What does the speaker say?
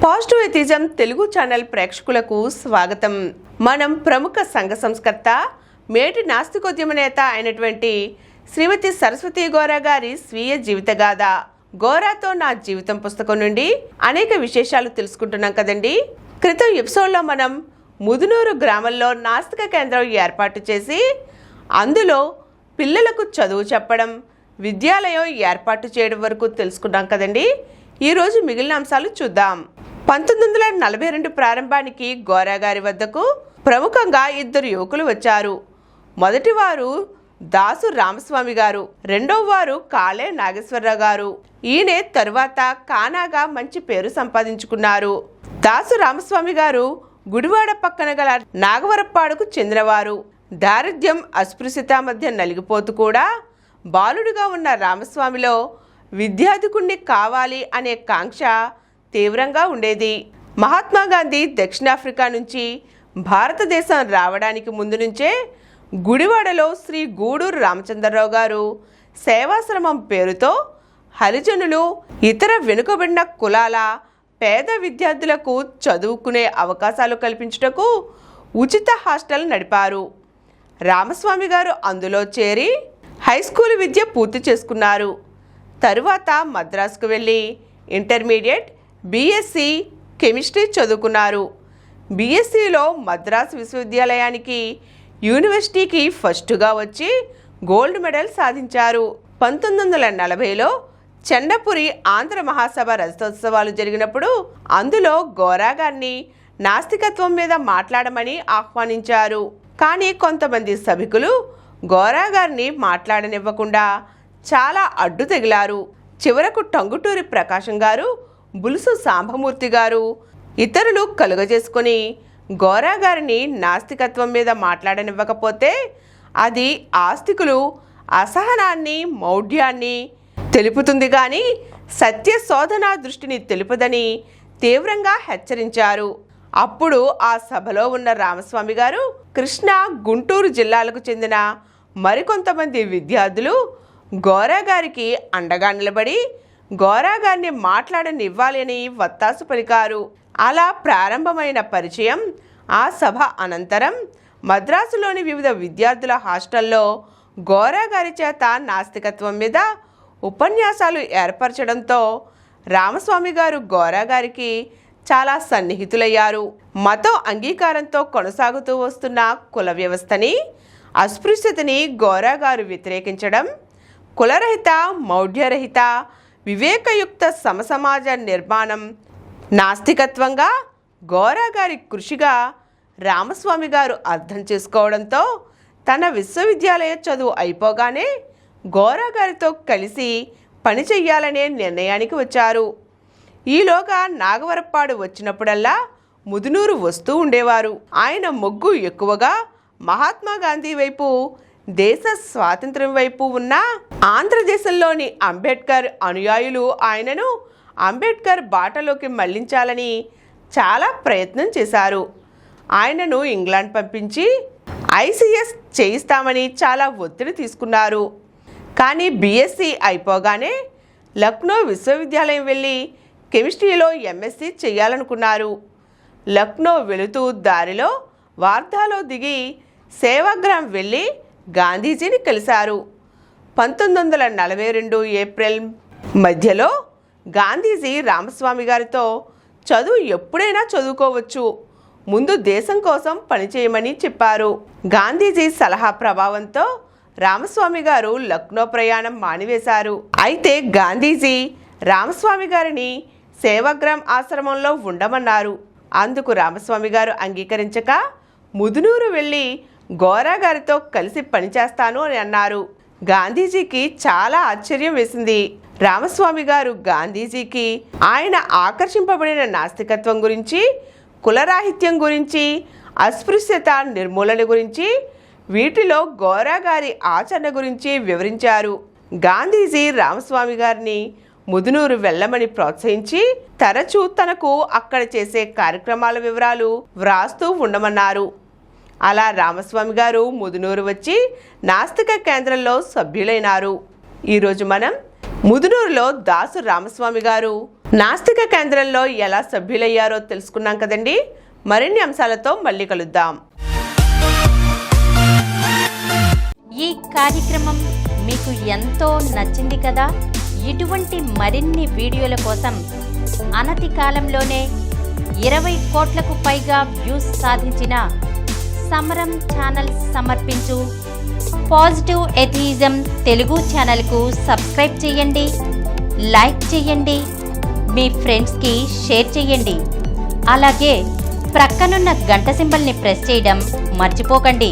Positive atheism Telugu channel ప్రేక్షకులకు స్వాగతం. మనం ప్రముఖ సంఘ సంస్కర్త మేటి నాస్తికోద్యమ నేత అయినటువంటి శ్రీమతి సరస్వతి గోరా గారి స్వీయ జీవిత గాథ గోరాతో నా జీవితం పుస్తకం నుండి అనేక విశేషాలు తెలుసుకుంటున్నాం కదండి. క్రితం ఎపిసోడ్లో మనం ముదునూరు గ్రామంలో నాస్తిక కేంద్రం ఏర్పాటు చేసి అందులో పిల్లలకు చదువు చెప్పడం, విద్యాలయం ఏర్పాటు చేయడం వరకు తెలుసుకున్నాం కదండి. ఈరోజు మిగిలిన అంశాలు చూద్దాం. 1942 ప్రారంభానికి గోరా గారి వద్దకు ప్రముఖంగా ఇద్దరు యువకులు వచ్చారు. మొదటి వారు దాసు రామస్వామి గారు, రెండవ వారు కాళే నాగేశ్వరరావు గారు. ఈయనే తరువాత కానాగా మంచి పేరు సంపాదించుకున్నారు. దాసు రామస్వామి గారు గుడివాడ పక్కన గల నాగవరప్పాడుకు చెందినవారు. దారిద్ర్యం అస్పృశ్యత మధ్య నలిగిపోతూ కూడా బాలుడిగా ఉన్న రామస్వామిలో విద్యాధికుణ్ణి కావాలి అనే కాంక్ష తీవ్రంగా ఉండేది. మహాత్మా గాంధీ దక్షిణాఫ్రికా నుంచి భారతదేశం రావడానికి ముందు నుంచే గుడివాడలో శ్రీ గూడూరు రామచంద్రరావు గారు సేవాశ్రమం పేరుతో హరిజనులు, ఇతర వెనుకబడిన కులాల పేద విద్యార్థులకు చదువుకునే అవకాశాలు కల్పించుటకు ఉచిత హాస్టల్ నడిపారు. రామస్వామి గారు అందులో చేరి హై స్కూల్ విద్య పూర్తి చేసుకున్నారు. తరువాత మద్రాసుకు వెళ్ళి ఇంటర్మీడియట్ బీఎస్సీ కెమిస్ట్రీ చదువుకున్నారు. బీఎస్సీలో మద్రాసు విశ్వవిద్యాలయానికి యూనివర్సిటీకి ఫస్టుగా వచ్చి గోల్డ్ మెడల్ సాధించారు. 1940లో చెన్నపురి ఆంధ్ర మహాసభ రజతోత్సవాలు జరిగినప్పుడు అందులో గోరా గారిని నాస్తికత్వం మీద మాట్లాడమని ఆహ్వానించారు. కానీ కొంతమంది సభికులు గోరా గారిని మాట్లాడనివ్వకుండా చాలా అడ్డు తగిలారు. చివరకు టంగుటూరి ప్రకాశం గారు, బులుసు సాంబమూర్తి గారు ఇతరులు కలుగజేసుకొని గోరా గారిని నాస్తికత్వం మీద మాట్లాడనివ్వకపోతే అది ఆస్తికులు అసహనాన్ని, మౌఢ్యాన్ని తెలుపుతుంది కానీ సత్య శోధన దృష్టిని తెలుపదని తీవ్రంగా హెచ్చరించారు. అప్పుడు ఆ సభలో ఉన్న రామస్వామి గారు కృష్ణా, గుంటూరు జిల్లాలకు చెందిన మరికొంతమంది విద్యార్థులు గోరా గారికి అండగా నిలబడి గోరా గారిని మాట్లాడనివ్వాలి అని వత్తాసు పలికారు. అలా ప్రారంభమైన పరిచయం ఆ సభ అనంతరం మద్రాసులోని వివిధ విద్యార్థుల హాస్టల్లో గోరా గారి చేత నాస్తికత్వం మీద ఉపన్యాసాలు ఏర్పరచడంతో రామస్వామి గారు గోరా గారికి చాలా సన్నిహితులయ్యారు. మతం అంగీకారంతో కొనసాగుతూ వస్తున్న కుల వ్యవస్థని, అస్పృశ్యతని గోరా గారు వ్యతిరేకించడం, కులరహిత, మౌఢ్యరహిత, వివేకయుక్త సమసమాజ నిర్మాణం నాస్తికత్వంగా గోరా గారి కృషిగా రామస్వామి గారు అర్థం చేసుకోవడంతో తన విశ్వవిద్యాలయ చదువు అయిపోగానే గోరా గారితో కలిసి పని చెయ్యాలనే నిర్ణయానికి వచ్చారు. ఈలోగా నాగవరప్పాడు వచ్చినప్పుడల్లా ముదునూరు వస్తూ ఉండేవారు. ఆయన మొగ్గు ఎక్కువగా మహాత్మా గాంధీ వైపు, దేశ స్వాతంత్ర్యం వైపు ఉన్న ఆంధ్రదేశంలోని అంబేద్కర్ అనుయాయులు ఆయనను అంబేద్కర్ బాటలోకి మళ్లించాలని చాలా ప్రయత్నం చేశారు. ఆయనను ఇంగ్లాండ్ పంపించి ఐసీఎస్ చేయిస్తామని చాలా ఒత్తిడి తీసుకున్నారు. కానీ బీఎస్సీ అయిపోగానే లక్నో విశ్వవిద్యాలయం వెళ్ళి కెమిస్ట్రీలో ఎంఎస్సీ చేయాలనుకున్నారు. లక్నో వెళుతూ దారిలో వార్ధాలో దిగి సేవాగ్రామ్ వెళ్ళి గాంధీజీని కలిశారు. 1942 ఏప్రిల్ మధ్యలో గాంధీజీ రామస్వామి గారితో చదువు ఎప్పుడైనా చదువుకోవచ్చు, ముందు దేశం కోసం పనిచేయమని చెప్పారు. గాంధీజీ సలహా ప్రభావంతో రామస్వామి గారు లక్నో ప్రయాణం మానివేశారు. అయితే గాంధీజీ రామస్వామి గారిని సేవాగ్రామ్ ఆశ్రమంలో ఉండమన్నారు. అందుకు రామస్వామి గారు అంగీకరించక ముదునూరు వెళ్ళి గోరా గారితో కలిసి పనిచేస్తాను అని అన్నారు. గాంధీజీకి చాలా ఆశ్చర్యం వేసింది. రామస్వామి గారు గాంధీజీకి ఆయన ఆకర్షింపబడిన నాస్తికత్వం గురించి, కులరాహిత్యం గురించి, అస్పృశ్యత నిర్మూలన గురించి, వీటిలో గోరా గారి ఆచరణ గురించి వివరించారు. గాంధీజీ రామస్వామి గారిని ముదునూరు వెళ్ళమని ప్రోత్సహించి తరచూ తనకు అక్కడ చేసే కార్యక్రమాల వివరాలు వ్రాస్తూ ఉండమన్నారు. అలా రామస్వామి గారు ముదునూరు వచ్చి నాస్తిక కేంద్రంలో సభ్యులైనారు. ఈరోజు మనం ముదునూరులో దాసు రామస్వామి గారు నాస్తిక కేంద్రంలో ఎలా సభ్యులయ్యారో తెలుసుకున్నాం కదండి. మరిన్ని అంశాలతో మళ్ళీ కలుద్దాం. ఈ కార్యక్రమం మీకు ఎంతో నచ్చింది కదా. ఇటువంటి మరిన్ని వీడియోల కోసం అనతి కాలంలోనే 20 కోట్లకు పైగా వ్యూస్ సాధించిన సమరం ఛానల్ సమర్పించు పాజిటివ్ ఎథియిజం తెలుగు ఛానల్కు సబ్స్క్రైబ్ చేయండి, లైక్ చేయండి, మీ ఫ్రెండ్స్కి షేర్ చేయండి. అలాగే ప్రక్కనున్న గంట సింబల్ని ప్రెస్ చేయడం మర్చిపోకండి.